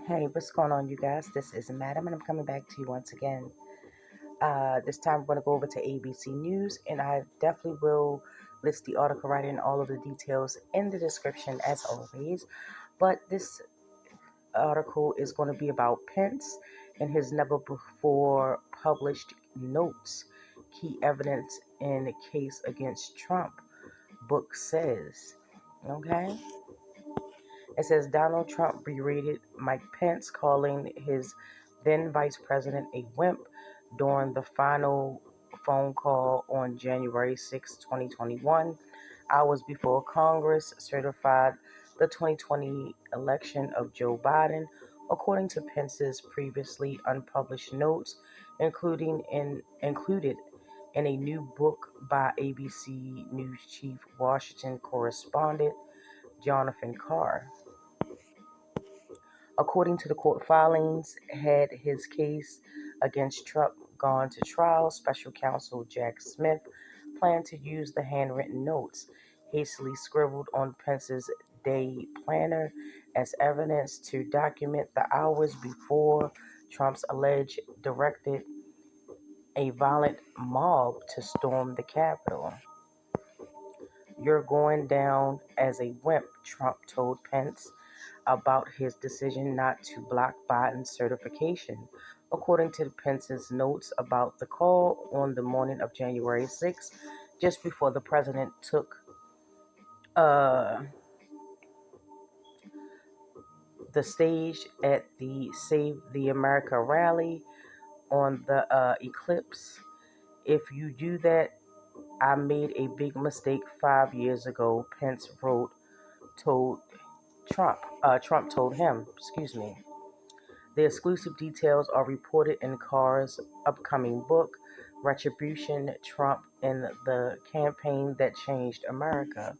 Hey, what's going on, you guys? This is Madam, and I'm coming back to you once again. This time, I'm going to go over to ABC News, and I definitely will list the article right in all of the details in the description, as always. But this article is going to be about Pence and his never before published notes, key evidence in a case against Trump, book says. Okay? It says Donald Trump berated Mike Pence, calling his then vice president a wimp during the final phone call on January 6, 2021, hours before Congress certified the 2020 election of Joe Biden, according to Pence's previously unpublished notes, included in a new book by ABC News chief Washington correspondent Jonathan Carr. According to the court filings, had his case against Trump gone to trial, special counsel Jack Smith planned to use the handwritten notes hastily scribbled on Pence's day planner as evidence to document the hours before Trump's alleged directed a violent mob to storm the Capitol. "You're going down as a wimp," Trump told Pence about his decision not to block Biden's certification. According to Pence's notes about the call on the morning of January 6th, just before the president took uh, the stage at the Save the America rally on the eclipse. "If you do that, I made a big mistake 5 years ago," Pence told Trump told him, excuse me. The exclusive details are reported in Carr's upcoming book, Retribution: Trump and the Campaign That Changed America.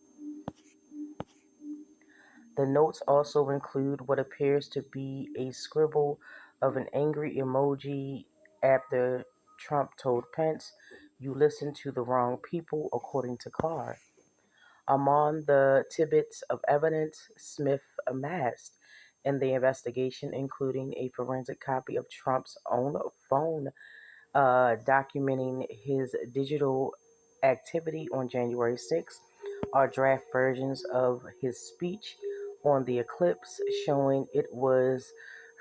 The notes also include what appears to be a scribble of an angry emoji after Trump told Pence, "You listened to the wrong people," according to Carr. Among the tidbits of evidence Smith amassed in the investigation, including a forensic copy of Trump's own phone documenting his digital activity on January 6th, are draft versions of his speech on the eclipse, showing it was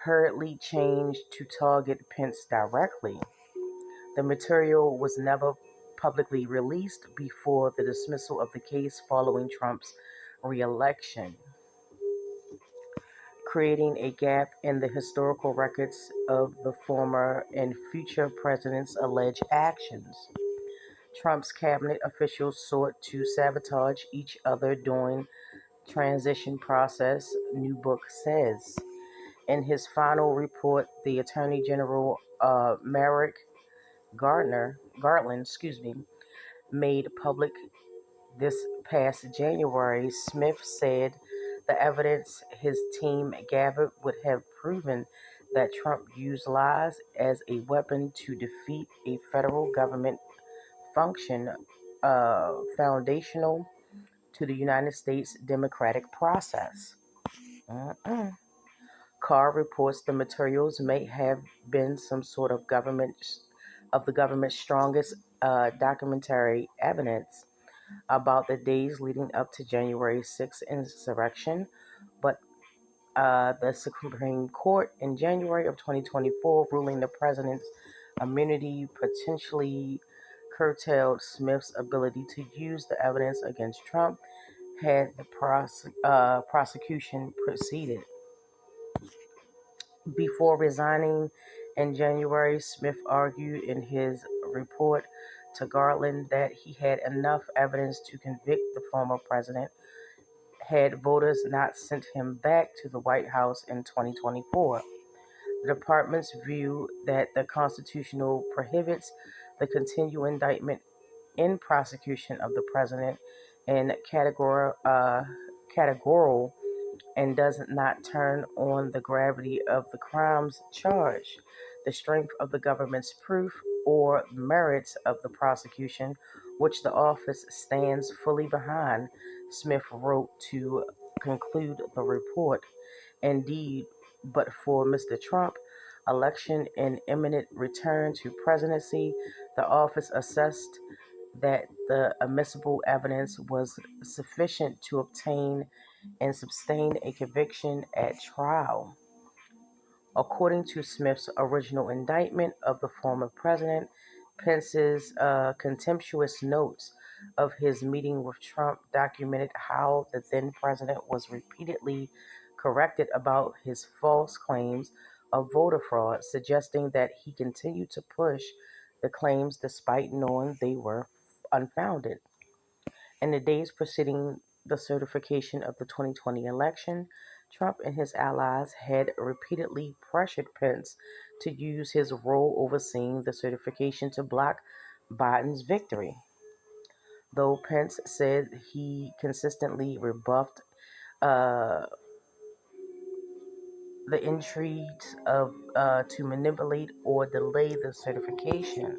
hurriedly changed to target Pence directly. The material was never publicly released before the dismissal of the case following Trump's re-election, creating a gap in the historical records of the former and future president's alleged actions. Trump's cabinet officials sought to sabotage each other during transition process, new book says. In his final report, the Attorney General Merrick Garland, made public this past January, Smith said the evidence his team gathered would have proven that Trump used lies as a weapon to defeat a federal government function foundational to the United States democratic process. Mm-mm. Carr reports the materials may have been some sort of the government's strongest documentary evidence about the days leading up to January 6th insurrection, but the Supreme Court in January of 2024 ruling the president's immunity potentially curtailed Smith's ability to use the evidence against Trump had the prosecution proceeded. Before resigning in January, Smith argued in his report to Garland that he had enough evidence to convict the former president had voters not sent him back to the White House in 2024. The department's view that the Constitution prohibits the continued indictment in prosecution of the president in categorical and does not turn on the gravity of the crimes charged, the strength of the government's proof, or merits of the prosecution, which the office stands fully behind, Smith wrote to conclude the report. Indeed, But for Mr. Trump, election and imminent return to presidency, the office assessed that the admissible evidence was sufficient to obtain and sustain a conviction at trial. According to Smith's original indictment of the former president, Pence's contemptuous notes of his meeting with Trump documented how the then president was repeatedly corrected about his false claims of voter fraud, suggesting that he continued to push the claims despite knowing they were unfounded. In the days preceding the certification of the 2020 election, Trump and his allies had repeatedly pressured Pence to use his role overseeing the certification to block Biden's victory. Though Pence said he consistently rebuffed uh, the intrigues of to manipulate or delay the certification.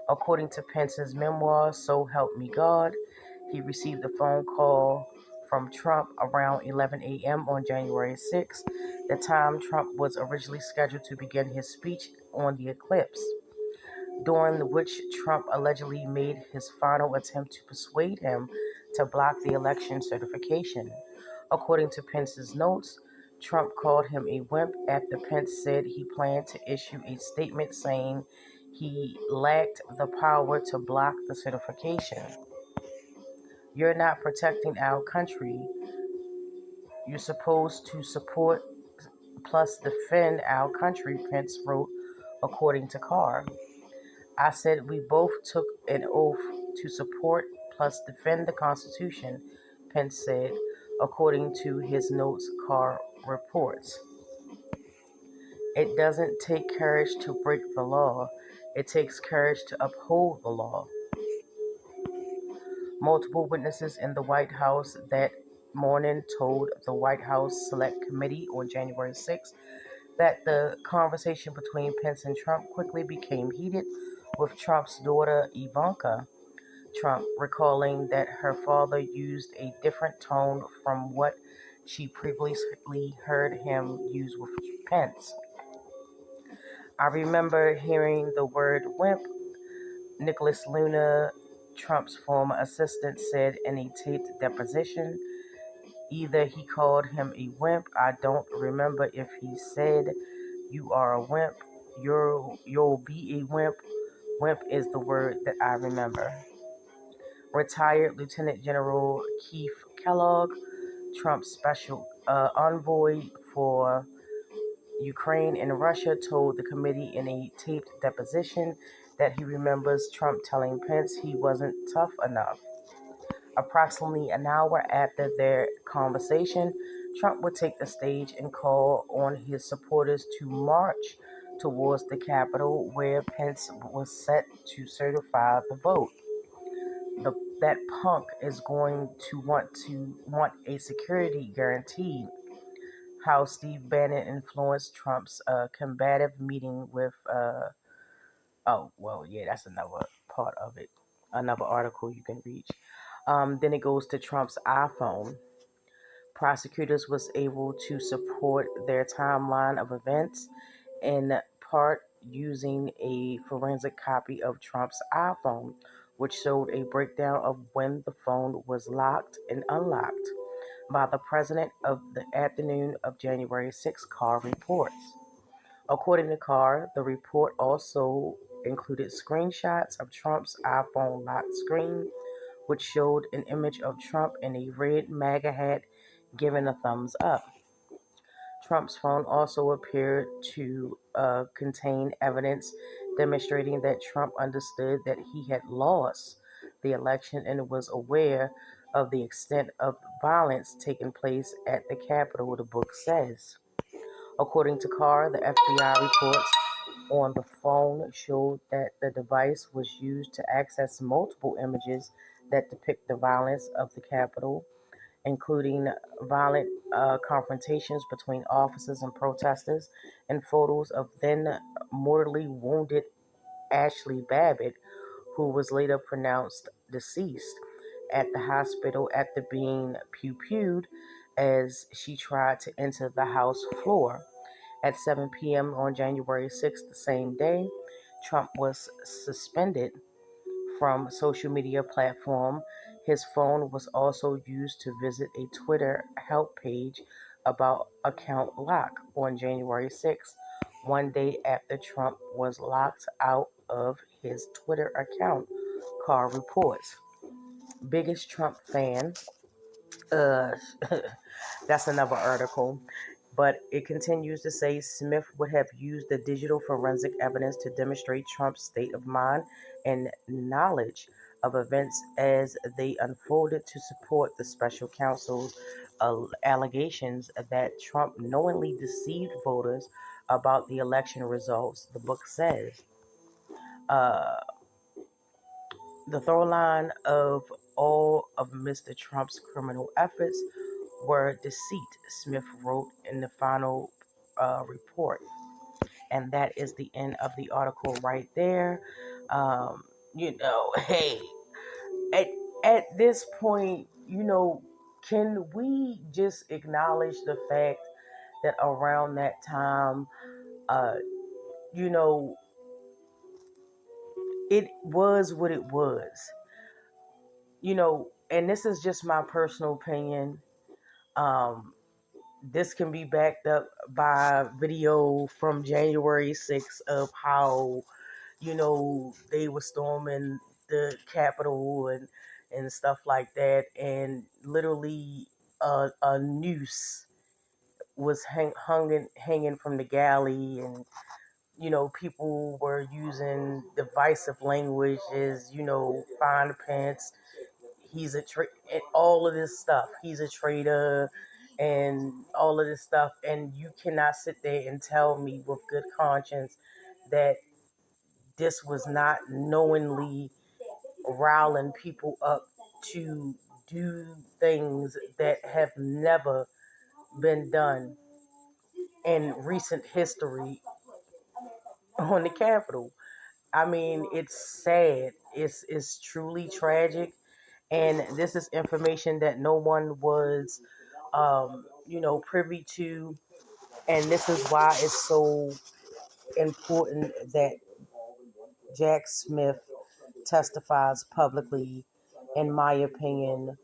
According to Pence's memoir, So Help Me God, he received a phone call from Trump around 11 a.m. on January 6, the time Trump was originally scheduled to begin his speech on the eclipse, during which Trump allegedly made his final attempt to persuade him to block the election certification. According to Pence's notes, Trump called him a wimp after Pence said he planned to issue a statement saying he lacked the power to block the certification. You're not protecting our country. You're supposed to support plus defend our country, Pence wrote, according to Carr. I said we both took an oath to support plus defend the Constitution, Pence said, according to his notes, Carr reports. It doesn't take courage to break the law. It takes courage to uphold the law. Multiple witnesses in the White House that morning told the White House Select Committee on January 6 that the conversation between Pence and Trump quickly became heated, with Trump's daughter Ivanka Trump recalling that her father used a different tone from what she previously heard him use with Pence. I remember hearing the word wimp, Nicholas Luna, Trump's former assistant, said in a taped deposition. Either he called him a wimp, I don't remember if he said, you are a wimp, you'll be a wimp. Wimp is the word that I remember. Retired Lieutenant General Keith Kellogg, Trump's special envoy for Ukraine and Russia, told the committee in a taped deposition that he remembers Trump telling Pence he wasn't tough enough. Approximately an hour after their conversation, Trump would take the stage and call on his supporters to march towards the Capitol, where Pence was set to certify the vote. That punk is going to want a security guarantee. How Steve Bannon influenced Trump's combative meeting with oh well yeah, that's another part of it, another article you can reach. Then it goes to Trump's iPhone. Prosecutors was able to support their timeline of events in part using a forensic copy of Trump's iPhone, which showed a breakdown of when the phone was locked and unlocked by the president of the afternoon of January 6, Carr reports. According to Carr, the report also included screenshots of Trump's iPhone lock screen, which showed an image of Trump in a red MAGA hat giving a thumbs up. Trump's phone also appeared to contain evidence demonstrating that Trump understood that he had lost the election and was aware of the extent of violence taking place at the Capitol, the book says. According to Carr, the FBI reports on the phone showed that the device was used to access multiple images that depict the violence of the Capitol, including violent confrontations between officers and protesters, and photos of then mortally wounded Ashley Babbitt, who was later pronounced deceased at the hospital after being pew-pewed as she tried to enter the House floor. At 7 p.m. on January 6th, the same day, Trump was suspended from social media platform. His phone was also used to visit a Twitter help page about account lock on January 6th, one day after Trump was locked out of his Twitter account, Carr reports. Biggest Trump fan. Uh, that's another article. But it continues to say Smith would have used the digital forensic evidence to demonstrate Trump's state of mind and knowledge of events as they unfolded to support the special counsel's allegations that Trump knowingly deceived voters about the election results. The book says. Uh, the through line of all of Mr. Trump's criminal efforts were deceit, Smith wrote in the final report. And that is the end of the article right there. Um, hey, at, at this point, can we just acknowledge the fact that around that time, uh, you know, it was what it was? And this is just my personal opinion. Um, this can be backed up by video from January 6th of how, they were storming the Capitol and stuff like that. And literally a noose was hanging from the galley. And, people were using divisive language as, find Pence. He's and all of this stuff. He's a traitor and all of this stuff. And you cannot sit there and tell me with good conscience that this was not knowingly riling people up to do things that have never been done in recent history on the Capitol. I mean, it's sad. It's truly tragic. And this is information that no one was, privy to. And this is why it's so important that Jack Smith testifies publicly, in my opinion,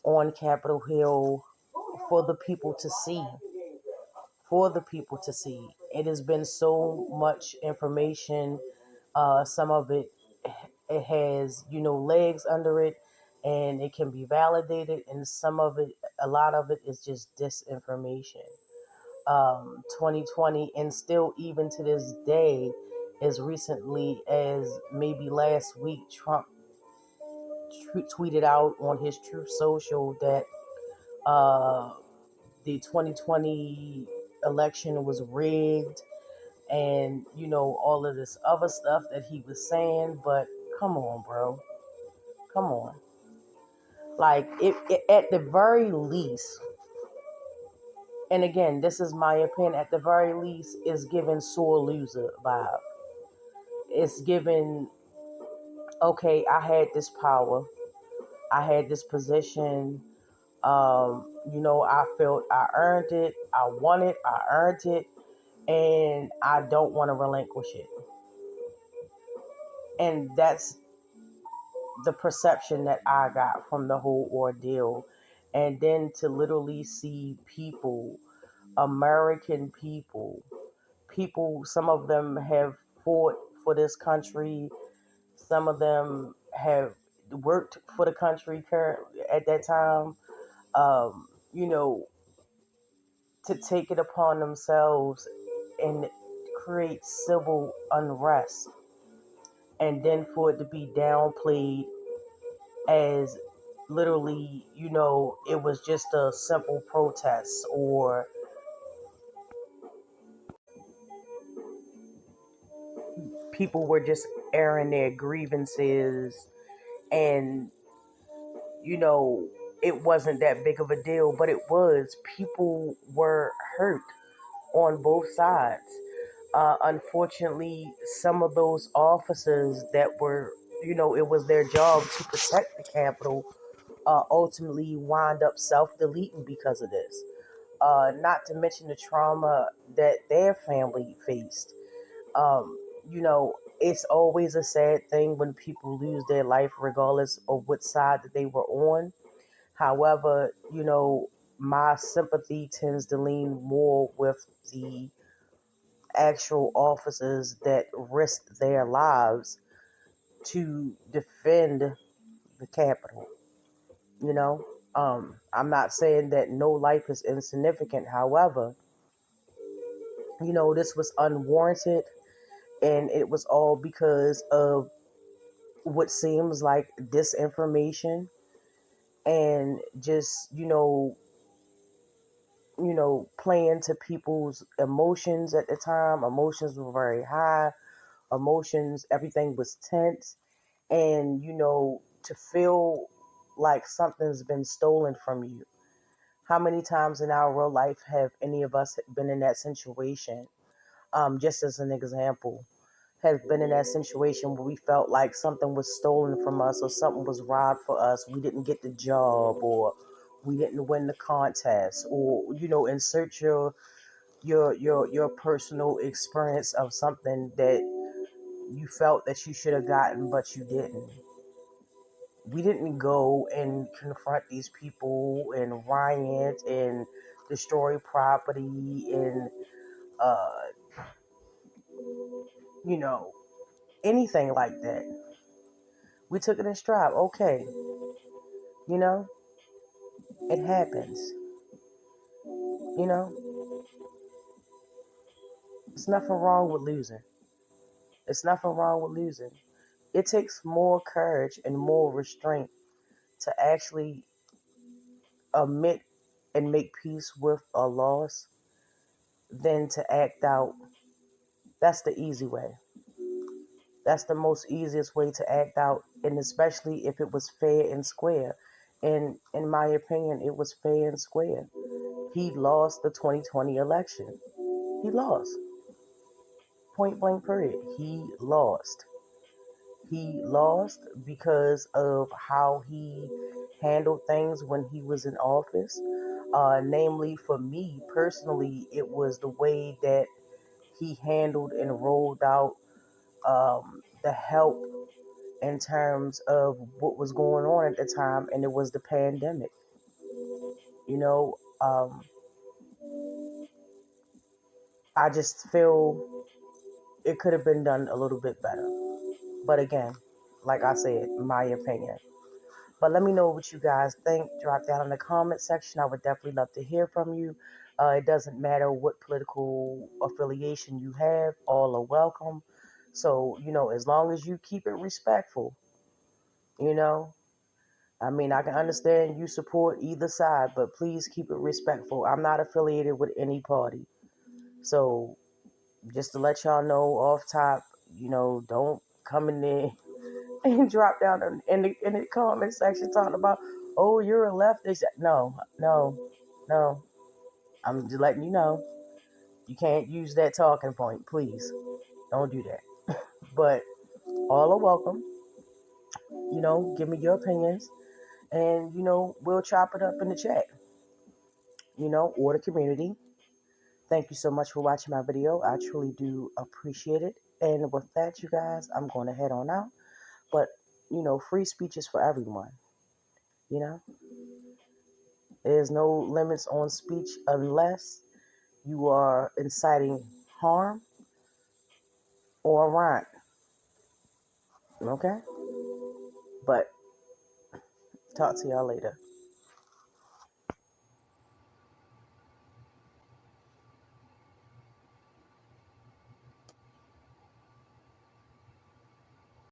on Capitol Hill for the people to see. For the people to see. It has been so much information. Some of it has, legs under it, and it can be validated, and some of it, a lot of it is just disinformation. 2020, and still even to this day, as recently as maybe last week, Trump tweeted out on his Truth Social that the 2020 election was rigged, and all of this other stuff that he was saying. But come on, bro, come on. Like it at the very least, and again, this is my opinion, at the very least, is giving sore loser vibe. It's given, okay, I had this power, I had this position. I felt I earned it, I won it, I earned it, and I don't want to relinquish it. And that's the perception that I got from the whole ordeal. And then to literally see people, American people, some of them have fought for this country, some of them have worked for the country at that time, um, you know, to take it upon themselves and create civil unrest, and then for it to be downplayed as literally, it was just a simple protest, or people were just airing their grievances, and, you know, it wasn't that big of a deal, but it was. People were hurt on both sides. Unfortunately, some of those officers that were, it was their job to protect the Capitol, ultimately wind up self-deleting because of this. Not to mention the trauma that their family faced. Um, it's always a sad thing when people lose their life, regardless of what side that they were on. However, my sympathy tends to lean more with the actual officers that risked their lives to defend the Capitol. You know, I'm not saying that no life is insignificant. However, this was unwarranted, and it was all because of what seems like disinformation and just playing to people's emotions at the time. Emotions were very high. Emotions, everything was tense, and to feel like something's been stolen from you. How many times in our real life have any of us been in that situation? Just as an example, have been in that situation where we felt like something was stolen from us or something was robbed for us. We didn't get the job, or we didn't win the contest, or insert your personal experience of something that you felt that you should have gotten but you didn't. We didn't go and confront these people and riot and destroy property and uh you know anything like that. We took it in stride. Okay, you know it happens. you know it's nothing wrong with losing. It's nothing wrong with losing. It takes more courage and more restraint to actually admit and make peace with a loss than to act out. That's the easy way. That's the most easiest way to act out, and especially if it was fair and square. And in my opinion, it was fair and square. He lost the 2020 election. He lost. Point blank period. He lost. He lost because of how he handled things when he was in office. Namely, for me personally, it was the way that he handled and rolled out the help in terms of what was going on at the time, and it was the pandemic. You know, um, I just feel it could have been done a little bit better. But again, like I said, my opinion. But let me know what you guys think. Drop down in the comment section. I would definitely love to hear from you. It doesn't matter what political affiliation you have, all are welcome. So, as long as you keep it respectful, you know, I mean, I can understand you support either side, but please keep it respectful. I'm not affiliated with any party. So, just to let y'all know off top, don't come in there and drop down in the comment section talking about, oh, you're a leftist. No, no, no. I'm just letting you know. You can't use that talking point. Please don't do that. But all are welcome. Give me your opinions, and we'll chop it up in the chat. Or the community. Thank you so much for watching my video. I truly do appreciate it. And with that, you guys, I'm going to head on out. But, free speech is for everyone. You know, there's no limits on speech unless you are inciting harm or a rant. Okay? But talk to y'all later.